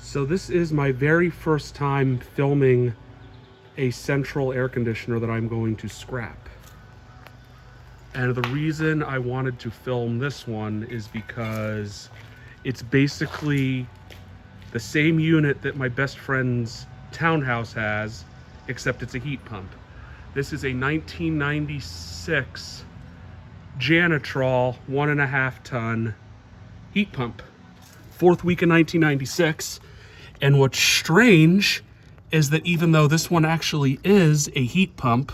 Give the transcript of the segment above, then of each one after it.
So this is my very first time filming a central air conditioner that I'm going to scrap. And the reason I wanted to film this one is because it's basically the same unit that my best friend's townhouse has, except it's a heat pump. This is a 1996 Janitrol 1.5 ton heat pump. Fourth week in 1996. And what's strange is that even though this one actually is a heat pump,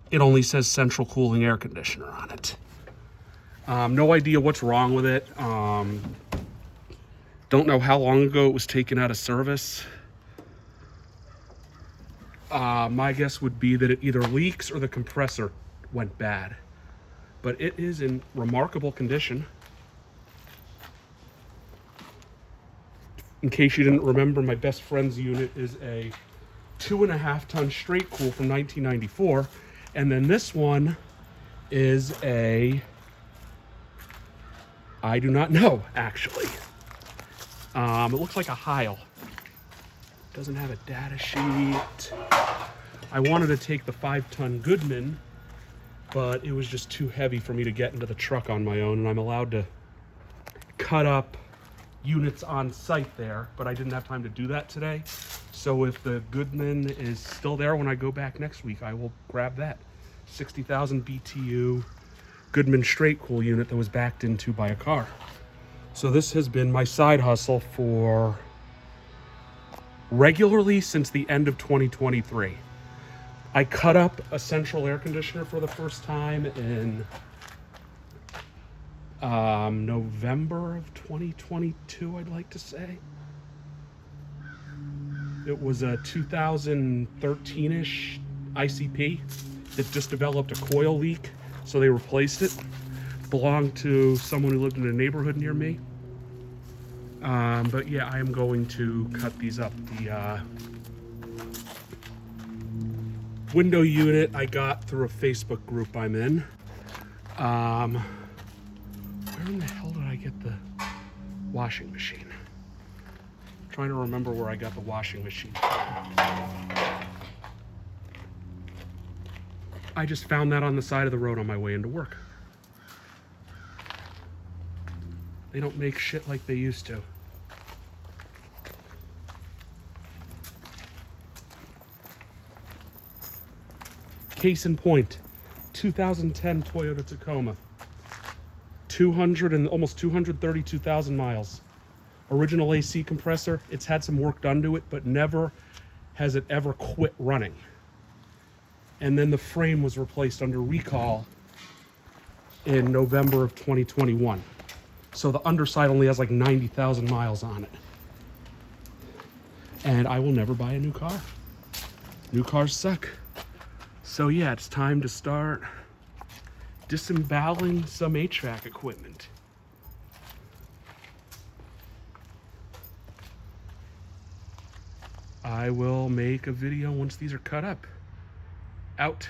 it only says central cooling air conditioner on it. No idea what's wrong with it. Don't know how long ago it was taken out of service. My guess would be that it either leaks or the compressor went bad. But it is in remarkable condition. In case you didn't remember, my best friend's unit is a 2.5 ton straight cool from 1994. And then this one is a, I do not know, actually. It looks like a Heil. Doesn't have a data sheet. I wanted to take the 5 ton Goodman, but it was just too heavy for me to get into the truck on my own, and I'm allowed to cut up units on site there, but I didn't have time to do that today. So if the Goodman is still there when I go back next week, I will grab that 60,000 BTU Goodman straight cool unit that was backed into by a car. So this has been my side hustle for regularly since the end of 2023. I cut up a central air conditioner for the first time in November of 2022, I'd like to say. It was a 2013-ish ICP that just developed a coil leak, so they replaced it. Belonged to someone who lived in a neighborhood near me. But yeah, I am going to cut these up. The window unit I got through a Facebook group I'm in. Where in the hell did I get the washing machine? I'm trying to remember where I got the washing machine. I just found that on the side of the road on my way into work. They don't make shit like they used to. Case in point, 2010 Toyota Tacoma. Almost 232,000 miles. Original AC compressor. It's had some work done to it, but never has it ever quit running. And then the frame was replaced under recall in November of 2021. So the underside only has like 90,000 miles on it. And I will never buy a new car. New cars suck. So yeah, it's time to start disemboweling some HVAC equipment. I will make a video once these are cut up. Out.